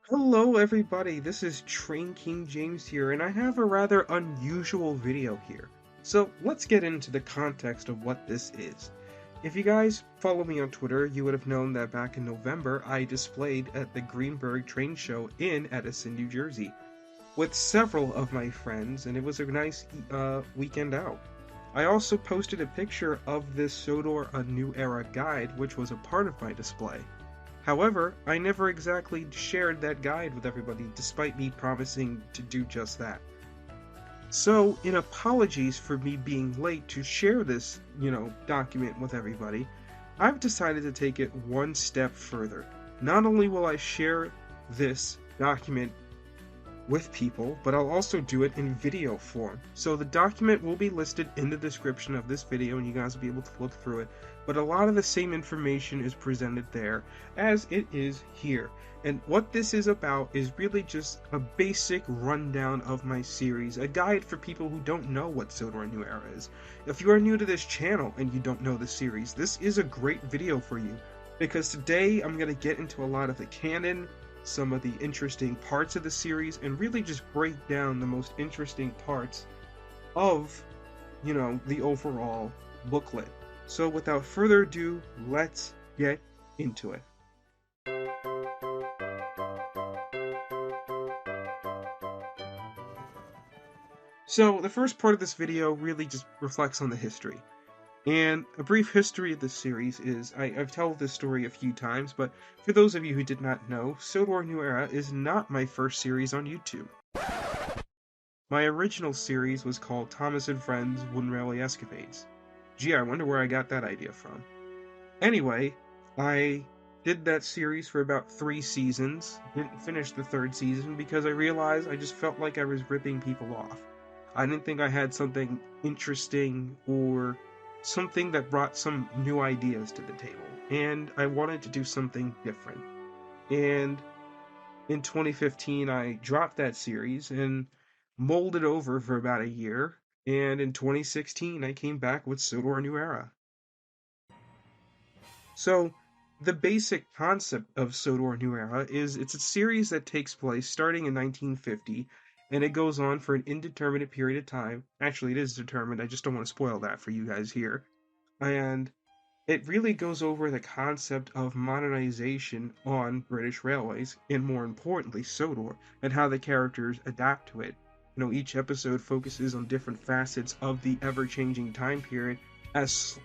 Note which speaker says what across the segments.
Speaker 1: Hello everybody, this is Train King James here, and I have a rather unusual video here. So let's get into the context of what this is. If you guys follow me on Twitter, you would have known that back in November I displayed at the Greenberg Train Show in Edison, New Jersey, with several of my friends, and it was a nice weekend out. I also posted a picture of this Sodor A New Era guide, which was a part of my display. However, I never exactly shared that guide with everybody, despite me promising to do just that. So, in apologies for me being late to share this, document with everybody, I've decided to take it one step further. Not only will I share this document with people, but I'll also do it in video form. So the document will be listed in the description of this video and you guys will be able to look through it, but a lot of the same information is presented there as it is here. And what this is about is really just a basic rundown of my series, a guide for people who don't know what Sodor New Era is. If you are new to this channel and you don't know the series, this is a great video for you, because today I'm going to get into a lot of the canon, some of the interesting parts of the series, and really just break down the most interesting parts of, the overall booklet. So without further ado, let's get into it. So the first part of this video really just reflects on the history. And a brief history of this series is, I've told this story a few times, but for those of you who did not know, Sodor New Era is not my first series on YouTube. My original series was called Thomas and Friends Wooden Railway Escapades. Gee, I wonder where I got that idea from. Anyway, I did that series for about 3 seasons, didn't finish the 3rd season because I realized I just felt like I was ripping people off. I didn't think I had something interesting or something that brought some new ideas to the table, and I wanted to do something different. And in 2015 I dropped that series and molded over for about a year, and in 2016 I came back with Sodor New Era. So the basic concept of Sodor New Era is it's a series that takes place starting in 1950, and it goes on for an indeterminate period of time. Actually, it is determined, I just don't want to spoil that for you guys here. And it really goes over the concept of modernization on British railways, and more importantly, Sodor, and how the characters adapt to it. Each episode focuses on different facets of the ever-changing time period as,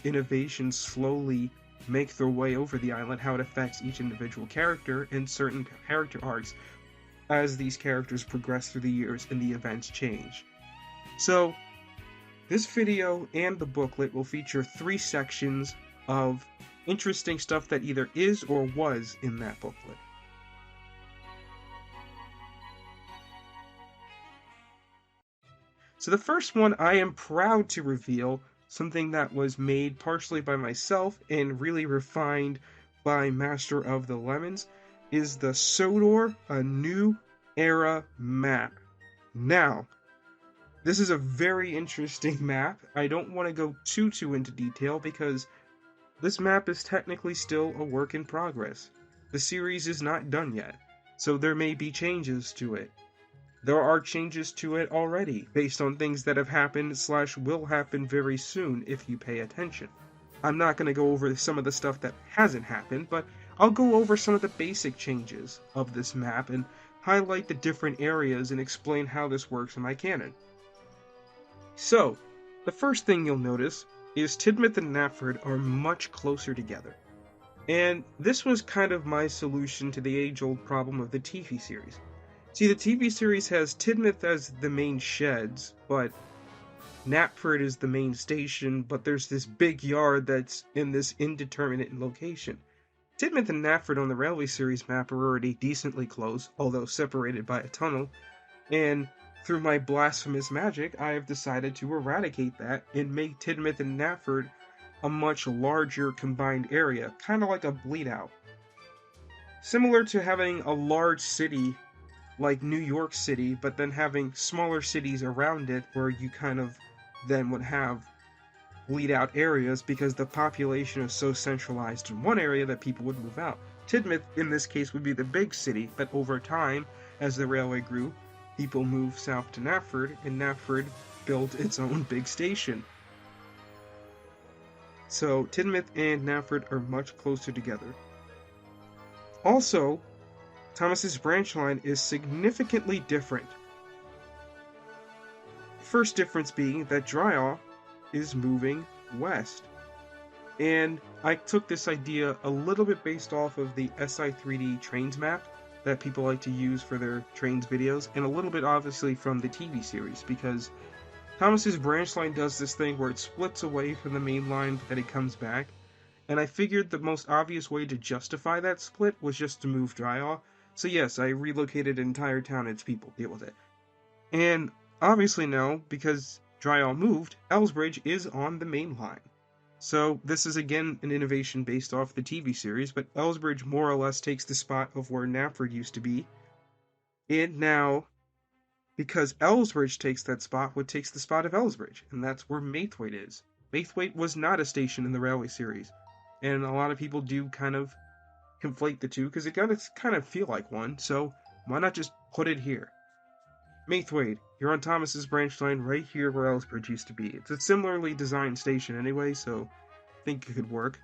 Speaker 1: innovations slowly make their way over the island, how it affects each individual character and certain character arcs as these characters progress through the years and the events change. So, this video and the booklet will feature 3 sections of interesting stuff that either is or was in that booklet. So the first one, I am proud to reveal something that was made partially by myself and really refined by MasterOfTheLemons, is the Sodor A New Era map. Now, this is a very interesting map. I don't want to go too into detail because this map is technically still a work in progress. The series is not done yet, so there may be changes to it. There are changes to it already, based on things that have happened / will happen very soon if you pay attention. I'm not going to go over some of the stuff that hasn't happened, but I'll go over some of the basic changes of this map and highlight the different areas and explain how this works in my canon. So, the first thing you'll notice is Tidmouth and Knapford are much closer together. And this was kind of my solution to the age-old problem of the TV series. See, the TV series has Tidmouth as the main sheds, but Knapford is the main station, but there's this big yard that's in this indeterminate location. Tidmouth and Knapford on the Railway Series map are already decently close, although separated by a tunnel, and through my blasphemous magic, I have decided to eradicate that and make Tidmouth and Knapford a much larger combined area, kind of like a bleed out. Similar to having a large city like New York City, but then having smaller cities around it where you kind of then would have bleed out areas because the population is so centralized in one area that people would move out. Tidmouth, in this case, would be the big city, but over time, as the railway grew, people moved south to Knapford, and Knapford built its own big station. So Tidmouth and Knapford are much closer together. Also, Thomas's branch line is significantly different. First difference being that Dryaw is moving west. And I took this idea a little bit based off of the SI3D trains map that people like to use for their trains videos, and a little bit obviously from the TV series, because Thomas's branch line does this thing where it splits away from the main line, but then it comes back. And I figured the most obvious way to justify that split was just to move Dryaw. So yes, I relocated an entire town and its people. Deal with it. And obviously now, because Dryaw moved, Ellsbridge is on the main line. So this is again an innovation based off the TV series, but Ellsbridge more or less takes the spot of where Knapford used to be. And now, because Ellsbridge takes that spot, what takes the spot of Ellsbridge? And that's where Maithwaite is. Maithwaite was not a station in the railway series. And a lot of people do kind of conflate the two, because it does kind of feel like one, so why not just put it here? Maithwaite, you're on Thomas's branch line right here where Ellsbridge used to be. It's a similarly designed station anyway, so I think it could work.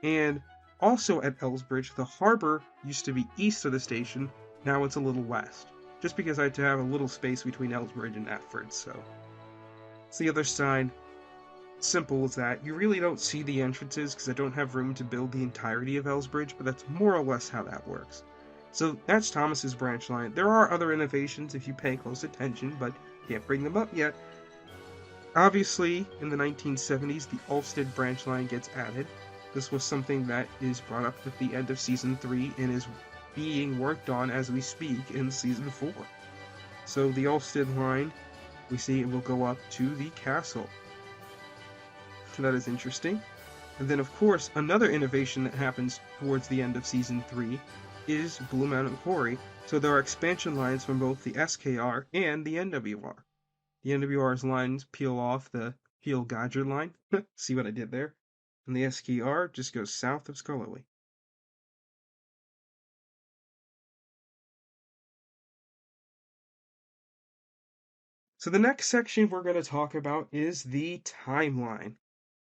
Speaker 1: And also at Ellsbridge, the harbor used to be east of the station, now it's a little west. Just because I had to have a little space between Ellsbridge and Knapford, so. It's the other side. Simple as that. You really don't see the entrances because I don't have room to build the entirety of Ellsbridge, but that's more or less how that works. So that's Thomas's branch line. There are other innovations if you pay close attention, but can't bring them up yet. Obviously, in the 1970s, the Ulstead branch line gets added. This was something that is brought up at the end of Season 3 and is being worked on as we speak in Season 4. So the Ulstead line, we see it will go up to the castle. So that is interesting. And then, of course, another innovation that happens towards the end of Season 3 is Blue Mountain Quarry. So there are expansion lines from both the SKR and the NWR. The NWR's lines peel off the Peel-Godger line. See what I did there? And the SKR just goes south of Scarloway. So the next section we're going to talk about is the timeline.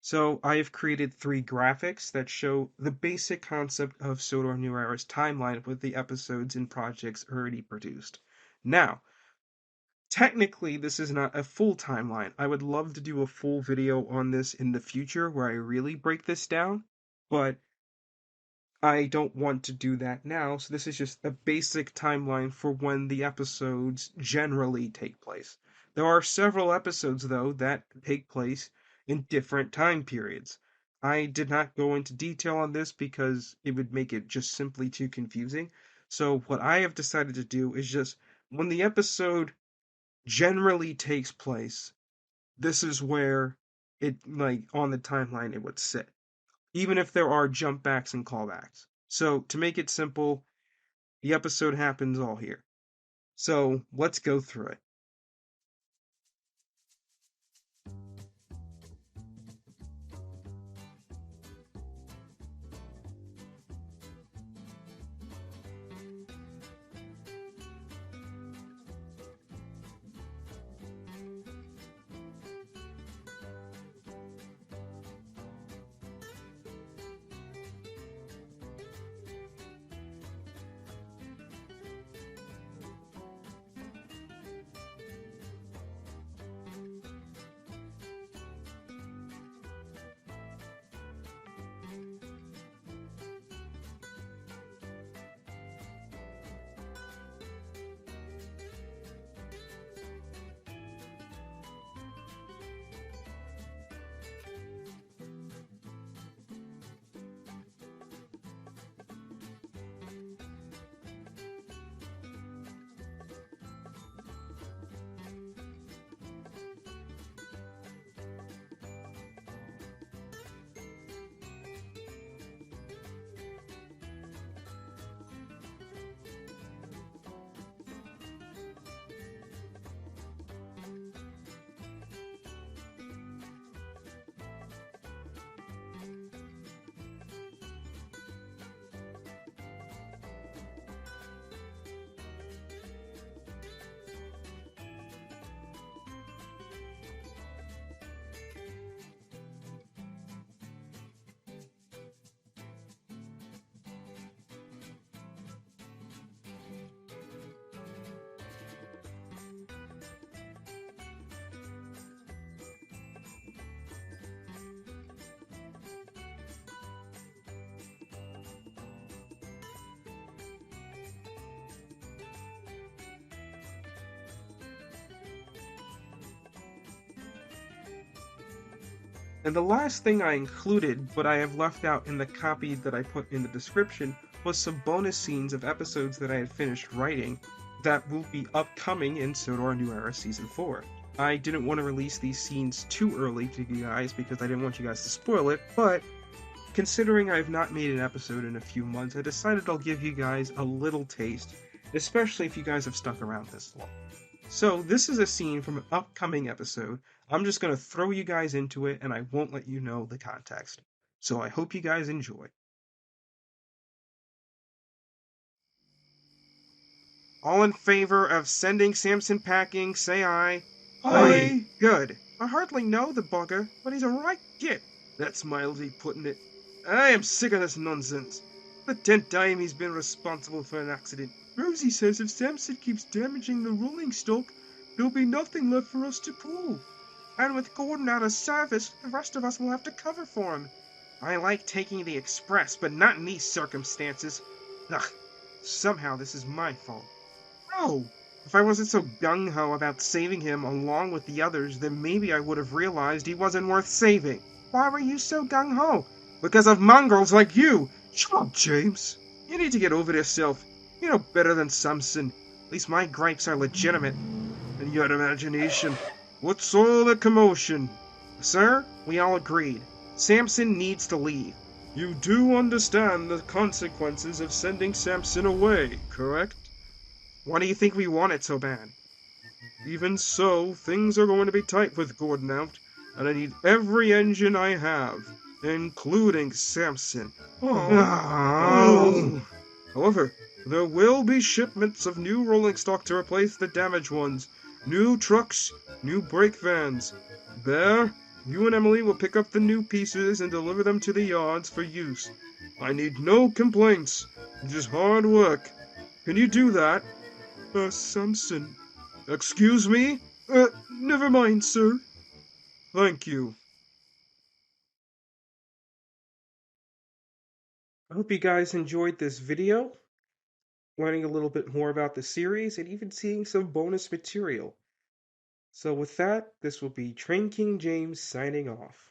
Speaker 1: So I have created 3 graphics that show the basic concept of Sodor New Era's timeline with the episodes and projects already produced. Now, technically this is not a full timeline. I would love to do a full video on this in the future where I really break this down, but I don't want to do that now, so this is just a basic timeline for when the episodes generally take place. There are several episodes, though, that take place in different time periods. I did not go into detail on this because it would make it just simply too confusing. So what I have decided to do is just, when the episode generally takes place, this is where it, like, on the timeline it would sit, even if there are jump backs and callbacks. So, to make it simple, the episode happens all here. So, let's go through it. And the last thing I included, but I have left out in the copy that I put in the description, was some bonus scenes of episodes that I had finished writing that will be upcoming in Sodor New Era Season 4. I didn't want to release these scenes too early to you guys because I didn't want you guys to spoil it, but considering I've not made an episode in a few months, I decided I'll give you guys a little taste, especially if you guys have stuck around this long. So, this is a scene from an upcoming episode. I'm just going to throw you guys into it and I won't let you know the context. So, I hope you guys enjoy. All in favor of sending Samson packing, say aye.
Speaker 2: Aye.
Speaker 1: Good. I hardly know the bugger, but he's a right git. That's mildly putting it. I am sick of this nonsense. The 10th time he's been responsible for an accident. Rosie says if Samson keeps damaging the rolling stock, there'll be nothing left for us to pull. And with Gordon out of service, the rest of us will have to cover for him. I like taking the express, but not in these circumstances. Ugh, somehow this is my fault. No! If I wasn't so gung-ho about saving him along with the others, then maybe I would have realized he wasn't worth saving. Why were you so gung-ho? Because of mongrels like you! Shut up, James! You need to get over yourself. You know better than Samson. At least my gripes are legitimate. And your imagination. What's all the commotion? Sir, we all agreed. Samson needs to leave. You do understand the consequences of sending Samson away, correct? Why do you think we want it so bad? Even so, things are going to be tight with Gordon out, and I need every engine I have, including Samson. Oh. However, there will be shipments of new rolling stock to replace the damaged ones, new trucks, new brake vans. Bear, you and Emily will pick up the new pieces and deliver them to the yards for use. I need no complaints, just hard work. Can you do that? Samson. Excuse me? Never mind, sir. Thank you. I hope you guys enjoyed this video, learning a little bit more about the series, and even seeing some bonus material. So with that, this will be Train King James signing off.